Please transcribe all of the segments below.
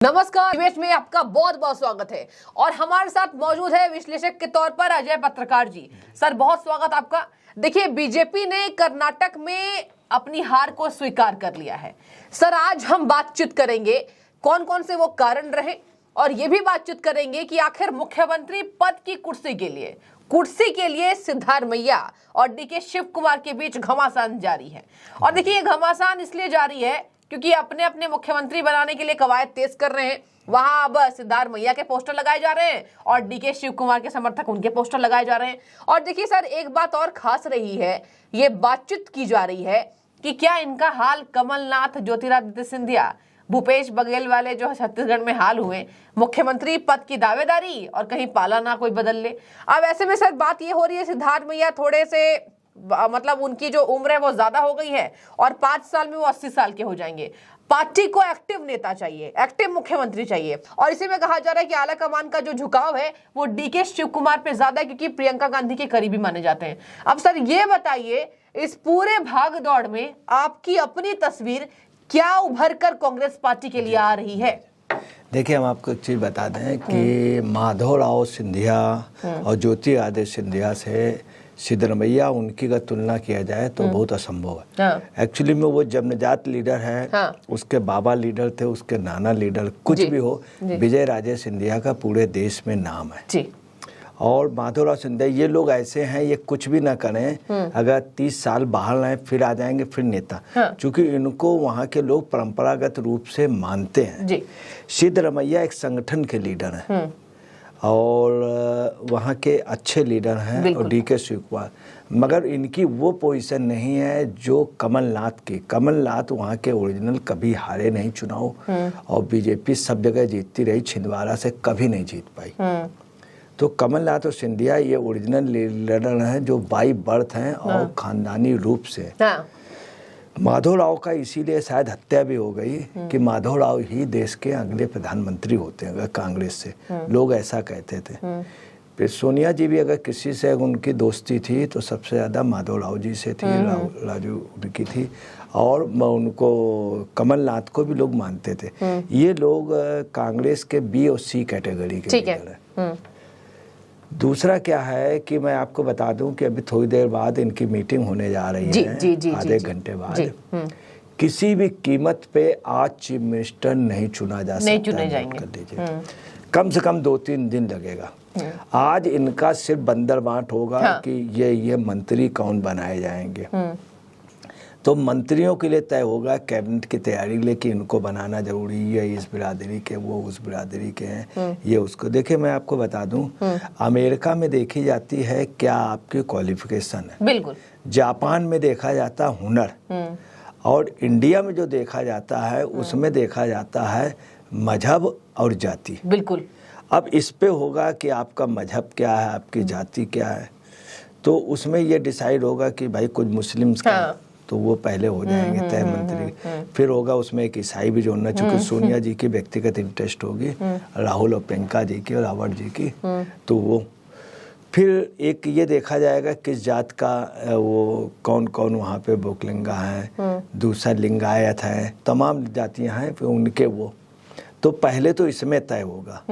नमस्कार, निवेश में आपका बहुत बहुत स्वागत है और हमारे साथ मौजूद है विश्लेषक के तौर पर अजय पत्रकार जी। सर बहुत स्वागत आपका। देखिए, बीजेपी ने कर्नाटक में अपनी हार को स्वीकार कर लिया है। सर आज हम बातचीत करेंगे कौन कौन से वो कारण रहे और ये भी बातचीत करेंगे कि आखिर मुख्यमंत्री पद की कुर्सी के लिए सिद्धारमैया और डीके शिव कुमार के बीच घमासान जारी है। और देखिए, ये घमासान इसलिए जारी है क्योंकि अपने अपने मुख्यमंत्री बनाने के लिए कवायद तेज कर रहे हैं। वहां अब सिद्धारमैया के पोस्टर लगाए जा रहे हैं और डीके शिव कुमार के समर्थक उनके पोस्टर लगाए जा रहे हैं। और देखिए सर, एक बात और खास रही है, ये बातचीत की जा रही है कि क्या इनका हाल कमलनाथ, ज्योतिरादित्य सिंधिया, भूपेश बघेल वाले जो छत्तीसगढ़ में हाल हुए, मुख्यमंत्री पद की दावेदारी और कहीं पाला ना कोई बदल ले। अब ऐसे में सर बात ये हो रही है, सिद्धारमैया थोड़े से मतलब उनकी जो उम्र है वो ज्यादा हो गई है और 5 साल में वो 80 साल के हो जाएंगे। पार्टी को एक्टिव नेता चाहिए, एक्टिव मुख्यमंत्री चाहिए। और इसी में कहा जा रहा है कि आला कमान का जो झुकाव है वो डीके शिव कुमार पे ज्यादा है क्योंकि प्रियंका गांधी के करीबी माने जाते हैं। अब सर ये बताइए, इस पूरे भाग दौड़ में आपकी अपनी तस्वीर क्या उभर कर कांग्रेस पार्टी के लिए आ रही है? देखिए, हम आपको एक चीज़ बता दें कि माधवराव सिंधिया और ज्योतिरादित्य सिंधिया से सिद्धरमैया उनकी अगर तुलना किया जाए तो बहुत असंभव है। एक्चुअली में वो जन्मजात लीडर है। उसके बाबा लीडर थे, उसके नाना लीडर, कुछ भी हो, विजय राजे सिंधिया का पूरे देश में नाम है जी। और माधवराव सिंधिया, ये लोग ऐसे हैं, ये कुछ भी ना करें, अगर 30 साल बाहर रहें फिर आ जाएंगे, फिर नेता। क्योंकि इनको वहाँ के लोग परंपरागत रूप से मानते हैं। सिद्धरमैया एक संगठन के लीडर हैं और वहाँ के अच्छे लीडर हैं और डीके शिव कुमार, मगर इनकी वो पोजीशन नहीं है जो कमलनाथ की। कमलनाथ वहाँ के ओरिजिनल कभी हारे नहीं चुनाव और बीजेपी सब जगह जीतती रही, छिंदवाड़ा से कभी नहीं जीत पाई। तो कमलनाथ और सिंधिया ये ओरिजिनल लीडर हैं जो बाई बर्थ हैं और खानदानी रूप से। माधवराव का इसीलिए शायद हत्या भी हो गई कि माधवराव ही देश के अगले प्रधानमंत्री होते हैं अगर कांग्रेस से, लोग ऐसा कहते थे। फिर सोनिया जी भी अगर किसी से उनकी दोस्ती थी तो सबसे ज़्यादा माधवराव जी से थी, राजू उनकी थी। और उनको कमलनाथ को भी लोग मानते थे। ये लोग कांग्रेस के बी और सी कैटेगरी के लीडर हैं। दूसरा क्या है कि मैं आपको बता दूं कि अभी थोड़ी देर बाद इनकी मीटिंग होने जा रही है, आधे घंटे बाद। किसी भी कीमत पे आज चीफ मिनिस्टर नहीं चुना जा सकता, नहीं चुने जाएंगे। कर लीजिए, कम से कम 2-3 दिन लगेगा। आज इनका सिर्फ बंदर बांट होगा कि ये मंत्री कौन बनाए जाएंगे। तो मंत्रियों के लिए तय होगा कैबिनेट की तैयारी, लेकिन इनको बनाना जरूरी है। इस बिरादरी के, वो उस बिरादरी के हैं, ये उसको। देखिए, मैं आपको बता दूं, अमेरिका में देखी जाती है क्या आपकी क्वालिफिकेशन है, बिल्कुल। जापान में देखा जाता हुनर, और इंडिया में जो देखा जाता है उसमें देखा जाता है मजहब और जाति, बिल्कुल। अब इस पे होगा कि आपका मजहब क्या है, आपकी जाति क्या है, तो उसमें ये डिसाइड होगा कि भाई कुछ मुस्लिम्स का तो वो पहले हो जाएंगे तय मंत्री। फिर होगा उसमें एक ईसाई भी जोड़ना, चूंकि सोनिया जी की व्यक्तिगत इंटरेस्ट होगी, राहुल और प्रियंका जी की और रावत जी की, तो वो फिर एक ये देखा जाएगा किस जात का वो कौन कौन वहाँ पे बोकलिंगा है, दूसरा लिंगायत है, तमाम जातियाँ हैं, फिर उनके वो तो पहले तो इसमें तय होगा।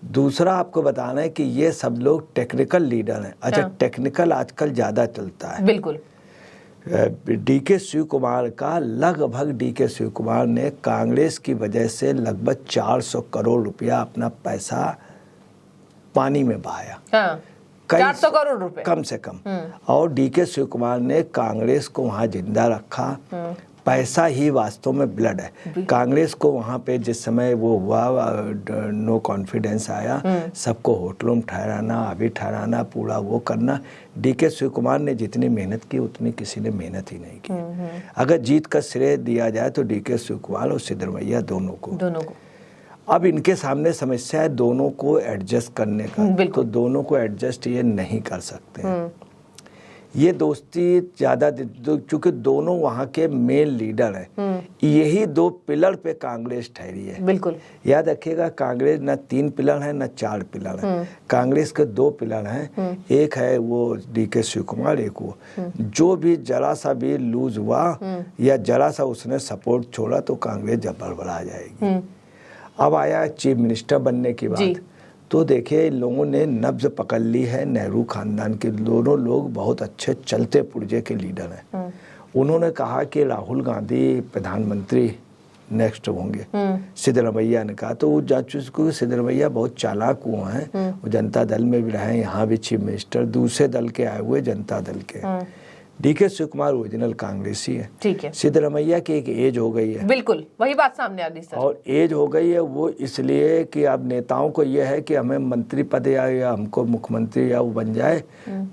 दूसरा आपको बताना है कि ये सब लोग टेक्निकल लीडर हैं। अच्छा, टेक्निकल आजकल ज़्यादा चलता है, बिल्कुल। डीके शिव कुमार का लगभग, डीके शिव कुमार ने कांग्रेस की वजह से लगभग 400 करोड़ रुपया अपना पैसा पानी में बहाया। 400 करोड़ रुपए कम से कम। और डीके शिव कुमार ने कांग्रेस को वहां जिंदा रखा। पैसा ही वास्तव में ब्लड है। कांग्रेस को वहाँ पे जिस समय वो हुआ, नो कॉन्फिडेंस आया, सबको होटलों में ठहराना, अभी ठहराना, पूरा वो करना, डीके शिव कुमार ने जितनी मेहनत की उतनी किसी ने मेहनत ही नहीं की। अगर जीत का श्रेय दिया जाए तो डीके शिव कुमार और सिद्धरमैया दोनों को। अब इनके सामने समस्या है दोनों को एडजस्ट करने का, तो दोनों को एडजस्ट ये नहीं कर सकते। ये दोस्ती ज़्यादा, चूँकि दोनों वहाँ के मेन लीडर हैं, यही 2 पिलर पे कांग्रेस ठहरी है, बिल्कुल। याद रखिएगा, कांग्रेस न 3 पिलर है न 4 पिलर है। कांग्रेस के 2 पिलर हैं, एक है वो डीके शिव कुमार, एक वो। जो भी जरा सा भी लूज हुआ या जरा सा उसने सपोर्ट छोड़ा तो कांग्रेस जब बड़बड़ा जाएगी। अब आया चीफ मिनिस्टर बनने की बात, तो देखिए इन लोगों ने नब्ज पकड़ ली है। नेहरू खानदान के दोनों लोग बहुत अच्छे चलते पुर्जे के लीडर हैं। उन्होंने कहा कि राहुल गांधी प्रधानमंत्री नेक्स्ट होंगे, सिद्धरमैया ने कहा। तो वो जांचू सिद्धरमैया बहुत चालाक हुए हैं, वो जनता दल में भी रहे, यहाँ भी चीफ मिनिस्टर, दूसरे दल के आए हुए जनता दल के। डीके शिव कुमार ओरिजिनल कांग्रेसी है, ठीक है। सिद्धरमैया की एक एज हो गई है, बिल्कुल वही बात सामने आ रही सर। और एज हो गई है वो इसलिए कि अब नेताओं को यह है कि हमें मंत्री पद या हमको मुख्यमंत्री या वो बन जाए,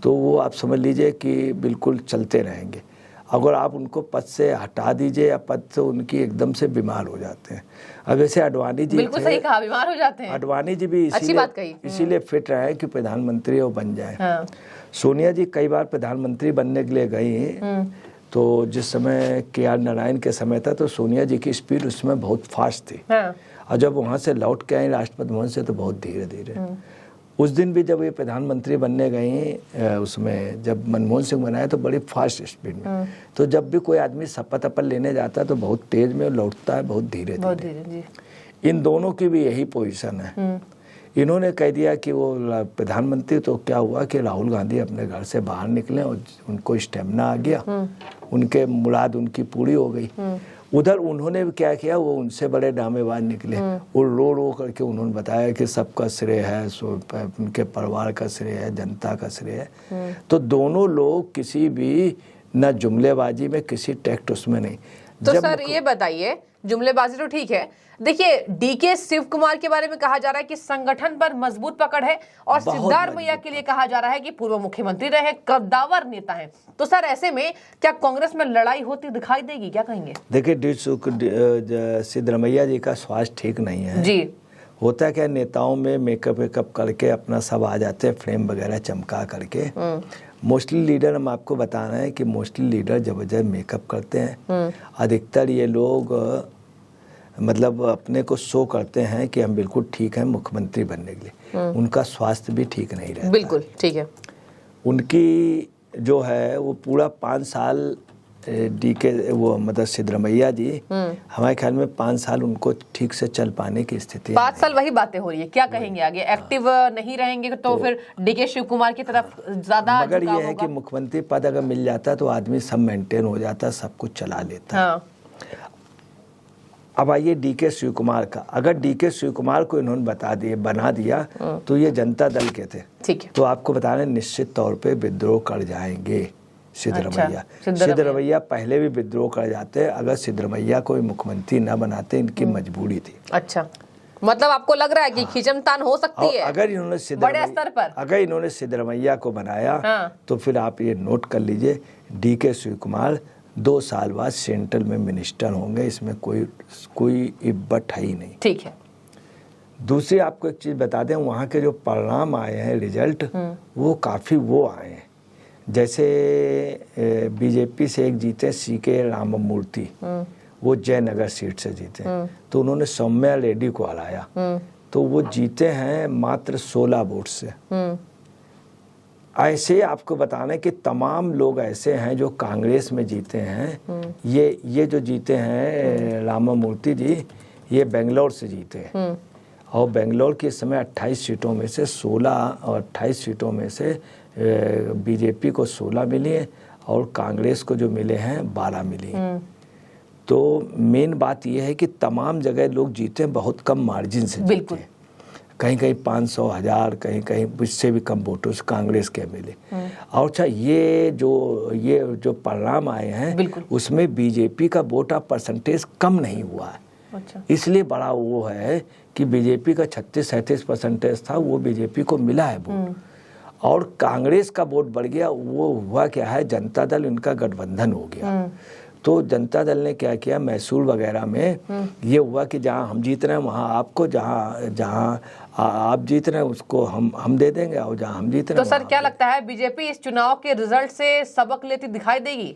तो वो आप समझ लीजिए कि बिल्कुल चलते रहेंगे। अगर आप उनको पद से हटा दीजिए या पद से उनकी एकदम से बीमार हो जाते हैं। अब ऐसे अडवाणी जी बिल्कुल सही कहा, बीमार हो जाते हैं। अडवाणी जी भी इसीलिए फिट रहे कि प्रधानमंत्री वो बन जाए। हाँ। सोनिया जी कई बार प्रधानमंत्री बनने के लिए गई, तो जिस समय KR नारायण के समय था तो सोनिया जी की स्पीड उसमें बहुत फास्ट थी। हाँ। और जब वहाँ से लौट के आई राष्ट्रपति भवन से तो बहुत धीरे धीरे। उस दिन भी जब ये प्रधानमंत्री बनने गई, उसमें जब मनमोहन सिंह बनाया तो बड़ी फास्ट स्पीड में। तो जब भी कोई आदमी शपथ अपन लेने जाता है तो बहुत तेज में लौटता है, बहुत धीरे धीरे। इन दोनों की भी यही पोजीशन है। इन्होंने कह दिया कि वो प्रधानमंत्री, तो क्या हुआ कि राहुल गांधी अपने घर से बाहर निकले और उनको स्टेमिना आ गया, उनके मुराद उनकी पूरी हो गई। उधर उन्होंने भी क्या किया, वो उनसे बड़े ड्रामेबाज निकले। वो रो रो करके उन्होंने बताया कि सबका श्रेय है, उनके परिवार का श्रेय है, जनता का श्रेय है। तो दोनों लोग किसी भी न जुमलेबाजी में, किसी टैक्ट उसमें नहीं। तो सर ये बताइए, जुमलेबाजी तो ठीक है, देखिए डीके शिव कुमार के बारे में कहा जा रहा है कि संगठन पर मजबूत पकड़ है, और सिद्धारमैया के लिए कहा जा रहा है कि पूर्व मुख्यमंत्री रहे, कद्दावर नेता हैं। तो सर ऐसे में क्या कांग्रेस में लड़ाई होती दिखाई देगी, क्या कहेंगे? देखिए सिद्धरमैया जी का स्वास्थ्य ठीक नहीं है जी। होता क्या, नेताओं में मेकअप वेकअप करके अपना सब आ जाते हैं, फ्रेम वगैरह चमका करके। मोस्टली लीडर, हम आपको बता रहे हैं कि मोस्टली लीडर जबरदस्त मेकअप करते हैं। अधिकतर ये लोग मतलब अपने को शो करते हैं कि हम बिल्कुल ठीक हैं मुख्यमंत्री बनने के लिए। उनका स्वास्थ्य भी ठीक नहीं रहता। बिल्कुल ठीक है। उनकी जो है वो पूरा 5 साल डीके वो मतलब सिद्धरमैया जी, हमारे ख्याल में 5 साल उनको ठीक से चल पाने की स्थिति 5 साल वही बातें हो रही है। क्या कहेंगे आगे, एक्टिव नहीं रहेंगे तो फिर डीके शिव कुमार की तरफ ज्यादा? मगर ये है कि मुख्यमंत्री पद अगर मिल जाता तो आदमी सब मेंटेन हो जाता, सब कुछ चला लेता। हाँ। अब आइए डीके शिव कुमार का। अगर डीके शिव कुमार को इन्होंने बना दिया तो ये जनता दल के थे, ठीक है। तो आपको बता रहे निश्चित तौर पे विद्रोह कर जाएंगे सिद्धरमैया। सिद्धरमैया पहले भी विद्रोह कर जाते, अगर सिद्धरमैया को मुख्यमंत्री न बनाते, इनकी मजबूरी थी। अच्छा, मतलब आपको लग रहा है कि खींचतान हो सकती है अगर इन्होंने बड़े स्तर पर? अगर इन्होंने सिद्धरमैया को बनाया, तो फिर आप ये नोट कर लीजिए, डीके शिव कुमार 2 साल बाद सेंट्रल में मिनिस्टर होंगे, इसमें कोई इब्बत है ही नहीं। ठीक है। दूसरी आपको एक चीज़ बता दें, वहाँ के जो परिणाम आए हैं, रिजल्ट, वो काफ़ी वो आए हैं। जैसे बीजेपी से एक जीते CK राममूर्ति, वो जयनगर सीट से जीते, तो उन्होंने सौम्या रेड्डी को हराया, तो वो जीते हैं मात्र 16 वोट से। ऐसे आपको बताना कि तमाम लोग ऐसे हैं जो कांग्रेस में जीते हैं। ये जो जीते हैं राममूर्ति जी, ये बेंगलोर से जीते हैं, और बेंगलोर के समय 28 सीटों में से 16 और 28 सीटों में से बीजेपी को 16 मिली है और कांग्रेस को जो मिले हैं 12 मिली हैं। तो मेन बात यह है कि तमाम जगह लोग जीते हैं, बहुत कम मार्जिन से जीते हैं। कहीं कहीं 500, 1000, कहीं कहीं इससे भी कम वोटों से कांग्रेस के मिले। और अच्छा, ये जो परिणाम आए हैं, उसमें बीजेपी का वोट ऑफ परसेंटेज कम नहीं हुआ है। अच्छा। इसलिए बड़ा वो है कि बीजेपी का 36-37% था, वो बीजेपी को मिला है वोट, और कांग्रेस का वोट बढ़ गया। वो हुआ क्या है, जनता दल इनका गठबंधन हो गया। तो जनता दल ने क्या किया, मैसूर वगैरह में ये हुआ कि जहाँ हम जीत रहे हैं वहाँ आपको, जहाँ आप जीत रहे हैं उसको हम दे देंगे, और जहाँ हम जीत रहे हैं। तो सर क्या लगता है, बीजेपी इस चुनाव के रिजल्ट से सबक लेती दिखाई देगी?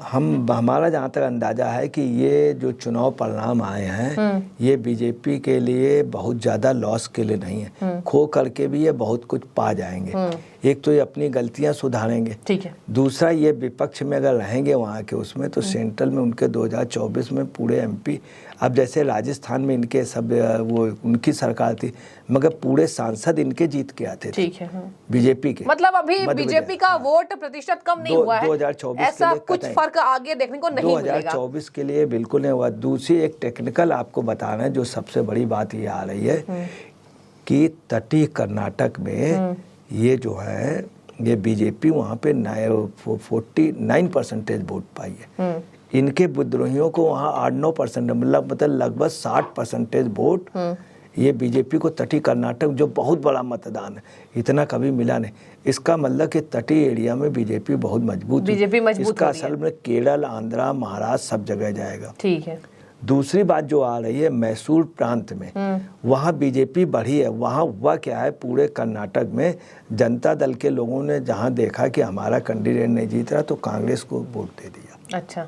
हमारा जहाँ तक अंदाजा है कि ये जो चुनाव परिणाम आए हैं, ये बीजेपी के लिए बहुत ज़्यादा लॉस के लिए नहीं है। खो करके भी ये बहुत कुछ पा जाएंगे। एक तो ये अपनी गलतियां सुधारेंगे, ठीक है। दूसरा ये विपक्ष में अगर रहेंगे वहाँ के उसमें तो सेंट्रल में उनके 2024 में पूरे एमपी, अब जैसे राजस्थान में इनके सब वो उनकी सरकार थी मगर पूरे सांसद इनके जीत के आते थे, ठीक है। बीजेपी के। मतलब अभी बीजेपी का वोट प्रतिशत कम नहीं हुआ है, 2024 ऐसा कुछ फर्क आगे देखने को नहीं मिलेगा। 2024 के लिए बिल्कुल नहीं हुआ। दूसरी एक टेक्निकल आपको बताना है जो सबसे बड़ी बात ये आ रही है कि तटीय कर्नाटक में ये जो है ये बीजेपी वहाँ पे 49% वोट पाई है। इनके विद्रोहियों को वहाँ 8-9% मतलब लगभग 60% वोट ये बीजेपी को तटीय कर्नाटक, जो बहुत बड़ा मतदान है, इतना कभी मिला नहीं। इसका मतलब कि तटीय एरिया में बीजेपी बहुत मजबूत है। इसका असल में केरल, आंध्रा, महाराष्ट्र सब जगह जाएगा। ठीक है। दूसरी बात जो आ रही है मैसूर प्रांत में, वहाँ बीजेपी बढ़ी है। वहाँ हुआ क्या है, पूरे कर्नाटक में जनता दल के लोगों ने जहाँ देखा कि हमारा कैंडिडेट नहीं जीत रहा तो कांग्रेस को वोट दे दिया। अच्छा।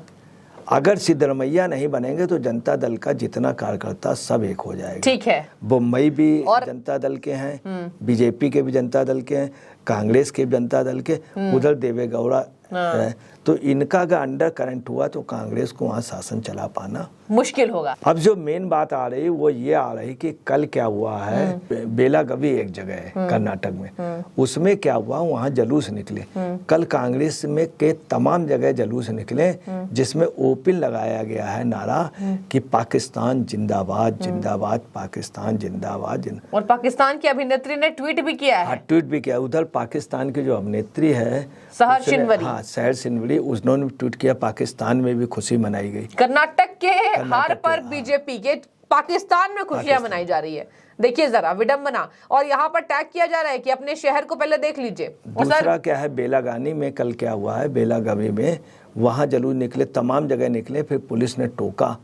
अगर सिद्धरमैया नहीं बनेंगे तो जनता दल का जितना कार्यकर्ता सब एक हो जाएगा। ठीक है। मुंबई भी जनता दल के हैं, बीजेपी के भी जनता दल के हैं, कांग्रेस के भी जनता दल के, उधर देवेगौड़ा है। तो इनका अगर अंडर करंट हुआ तो कांग्रेस को वहाँ शासन चला पाना मुश्किल होगा। अब जो मेन बात आ रही वो ये आ रही कि कल क्या हुआ है, बेलागवी एक जगह है कर्नाटक में, उसमें क्या हुआ, वहाँ जुलूस निकले। कल कांग्रेस में के तमाम जगह जुलूस निकले जिसमें ओपन लगाया गया है नारा कि पाकिस्तान जिंदाबाद, जिंदाबाद, पाकिस्तान जिंदाबाद। और पाकिस्तान की अभिनेत्री ने ट्वीट भी किया है। ट्वीट भी किया। उधर पाकिस्तान की जो अभिनेत्री है सहर शिनवरी, हाँ सहर शिनवरी, उसने ट्वीट किया। पाकिस्तान में भी खुशी मनाई गई। कर्नाटक के हार पर बीजेपी के पाकिस्तान में खुशियां मनाई जा रही है। देखिए जरा विडंबना, और यहाँ पर टैग किया जा रहा है कि अपने शहर को पहले देख लीजिए। दूसरा क्या है, बेलागानी में कल क्या हुआ है, बेलागावी में वहाँ जुलूस निकले, तमाम जगह निकले, फिर पुलिस ने टोका।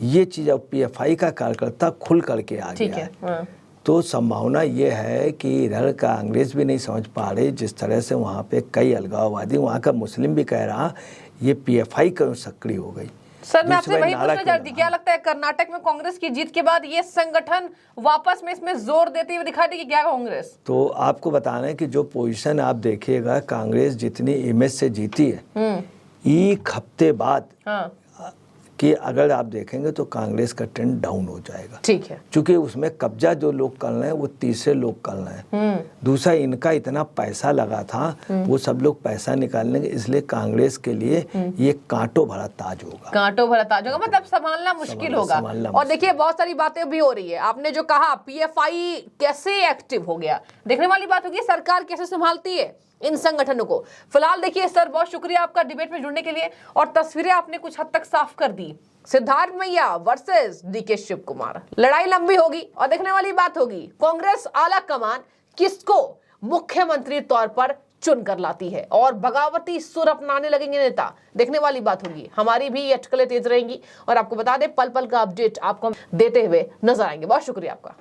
ये चीज अब पीएफआई का कार्यकर्ता खुल करके आ गया है। तो संभावना ये है कि इधर कांग्रेस भी नहीं समझ पा रही, जिस तरह से वहाँ पे कई अलगाववादी, वहाँ का मुस्लिम भी कह रहा ये पीएफआई क्यों सक्रिय हो गई। सर मैं आपसे वही पूछना चाहती, क्या लगता है कर्नाटक में कांग्रेस की जीत के बाद ये संगठन वापस में इसमें जोर देते हुए दिखाई देगी क्या कांग्रेस? तो आपको बताना है कि जो पोजीशन आप देखिएगा, कांग्रेस जितनी इमेज से जीती है, एक हफ्ते बाद कि अगर आप देखेंगे तो कांग्रेस का ट्रेंड डाउन हो जाएगा। ठीक है। क्योंकि उसमें कब्जा जो लोग कर रहे हैं वो तीसरे लोग कर रहे हैं। दूसरा, इनका इतना पैसा लगा था, वो सब लोग पैसा निकालने, इसलिए कांग्रेस के लिए ये कांटों भरा ताज होगा। कांटों भरा ताज होगा, मतलब संभालना मुश्किल होगा। और देखिए बहुत सारी बातें भी हो रही है। आपने जो कहा पीएफआई कैसे एक्टिव हो गया, देखने वाली बात होगी सरकार कैसे संभालती है इन संगठनों को। फिलहाल देखिए सर, बहुत शुक्रिया आपका डिबेट में जुड़ने के लिए, और तस्वीरें आपने कुछ हद तक साफ कर दी। सिद्धार्थ मैया वर्सेस डीके शिव कुमार, लड़ाई लंबी होगी और देखने वाली बात होगी कांग्रेस आला कमान किसको मुख्यमंत्री तौर पर चुन कर लाती है और बगावती सुर अपनाने लगेंगे नेता। देखने वाली बात होगी। हमारी भी ये अटकलें तेज रहेंगी और आपको बता दें पल पल का अपडेट आपको देते हुए नजर आएंगे। बहुत शुक्रिया आपका।